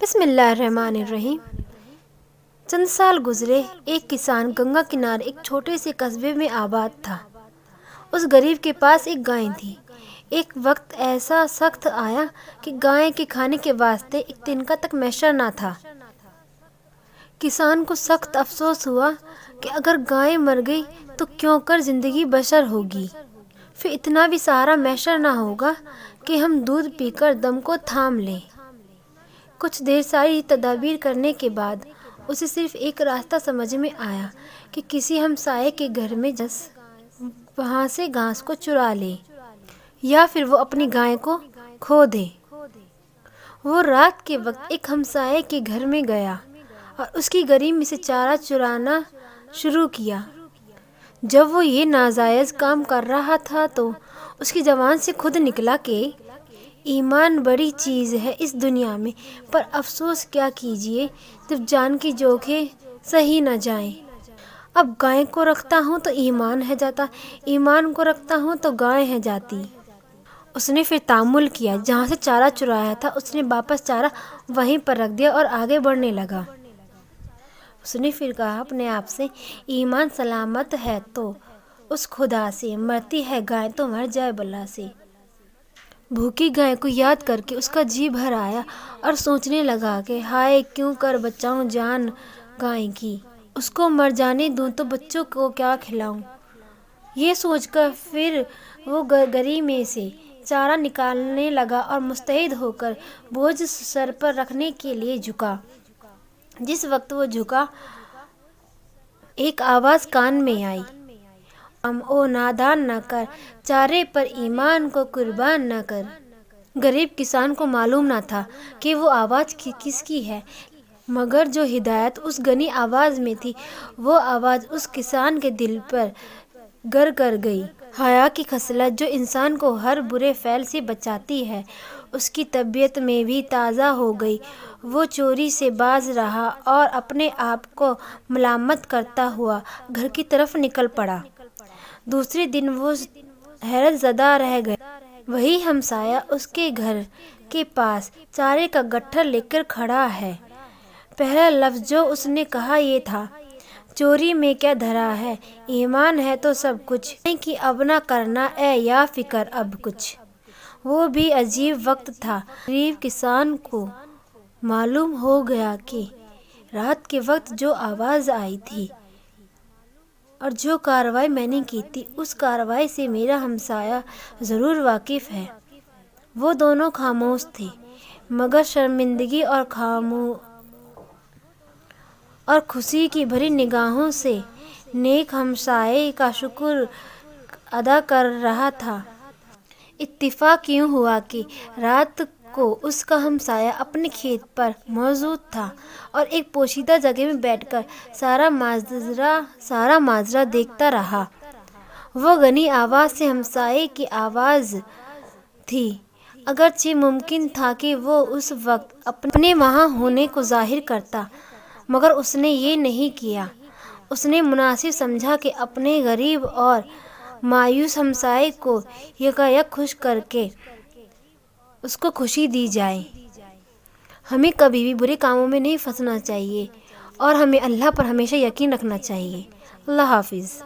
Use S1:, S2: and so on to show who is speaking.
S1: بسم اللہ الرحمن الرحیم۔ چند سال گزرے، ایک کسان گنگا کنارے ایک چھوٹے سے قصبے میں آباد تھا۔ اس غریب کے پاس ایک گائے تھی۔ ایک وقت ایسا سخت آیا کہ گائے کے کھانے کے واسطے ایک تنکا تک میسر نہ تھا۔ کسان کو سخت افسوس ہوا کہ اگر گائے مر گئی تو کیوں کر زندگی بسر ہوگی، پھر اتنا بھی سہارا میسر نہ ہوگا کہ ہم دودھ پی کر دم کو تھام لیں۔ کچھ دیر ساری تدابیر کرنے کے بعد اسے صرف ایک راستہ سمجھ میں آیا کہ کسی ہمسائے کے گھر میں وہاں سے گھاس کو چرا لے یا پھر وہ اپنی گائے کو کھو دے۔ وہ رات کے وقت ایک ہمسائے کے گھر میں گیا اور اس کی گریم میں سے چارہ چرانا شروع کیا۔ جب وہ یہ ناجائز کام کر رہا تھا تو اس کی زبان سے خود نکلا کہ ایمان بڑی چیز ہے اس دنیا میں، پر افسوس کیا کیجیے جب جان کی جوکھیں سہی نہ جائیں۔ اب گائے کو رکھتا ہوں تو ایمان ہے جاتا، ایمان کو رکھتا ہوں تو گائے ہے جاتی۔ اس نے پھر تأمل کیا، جہاں سے چارہ چرایا تھا اس نے واپس چارہ وہیں پر رکھ دیا اور آگے بڑھنے لگا۔ اس نے پھر کہا اپنے آپ سے، ایمان سلامت ہے تو اس خدا سے، مرتی ہے گائے تو مر جائے بلا سے۔ بھوکی گائے کو یاد کر کے اس کا جی بھر آیا اور سوچنے لگا کہ ہائے کیوں کر بچاؤں جان گائے کی، اس کو مر جانے دوں تو بچوں کو کیا کھلاؤں۔ یہ سوچ کر پھر وہ گری میں سے چارہ نکالنے لگا اور مستعد ہو کر بوجھ سر پر رکھنے کے لیے جھکا۔ جس وقت وہ جھکا، ایک آواز کان میں آئی، او نادان نہ کر، چارے پر ایمان کو قربان نہ کر۔ غریب کسان کو معلوم نہ تھا کہ وہ آواز کس کی ہے، مگر جو ہدایت اس غنی آواز میں تھی وہ آواز اس کسان کے دل پر گر کر گئی۔ حیا کی خصلت جو انسان کو ہر برے فعل سے بچاتی ہے اس کی طبیعت میں بھی تازہ ہو گئی۔ وہ چوری سے باز رہا اور اپنے آپ کو ملامت کرتا ہوا گھر کی طرف نکل پڑا۔ دوسرے دن وہ حیرت زدہ رہ گیا۔ وہی ہمسایہ اس کے گھر کے پاس چارے کا گٹھر لے کر کھڑا ہے۔ پہلا لفظ جو اس نے کہا یہ تھا، چوری میں کیا دھرا ہے، ایمان ہے تو سب کچھ، نہیں کہ اب نہ کرنا اے یا فکر اب کچھ۔ وہ بھی عجیب وقت تھا۔ غریب کسان کو معلوم ہو گیا کہ رات کے وقت جو آواز آئی تھی اور جو کارروائی میں نے کی تھی اس کارروائی سے میرا ہمسایہ ضرور واقف ہے۔ وہ دونوں خاموش تھے، مگر شرمندگی اور خوشی کی بھری نگاہوں سے نیک ہمسائے کا شکر ادا کر رہا تھا۔ اتفاق یوں ہوا کہ رات کو اس کا ہمسایہ اپنے کھیت پر موجود تھا اور ایک پوشیدہ جگہ میں بیٹھ کر سارا ماجرا دیکھتا رہا۔ وہ غنی آواز سے ہمسائے کی آواز تھی، اگرچہ ممکن تھا کہ وہ اس وقت اپنے وہاں ہونے کو ظاہر کرتا، مگر اس نے یہ نہیں کیا۔ اس نے مناسب سمجھا کہ اپنے غریب اور مایوس ہمسائے کو یکایک خوش کر کے اس کو خوشی دی جائے۔ ہمیں کبھی بھی برے کاموں میں نہیں پھنسنا چاہیے اور ہمیں اللہ پر ہمیشہ یقین رکھنا چاہیے۔ اللہ حافظ۔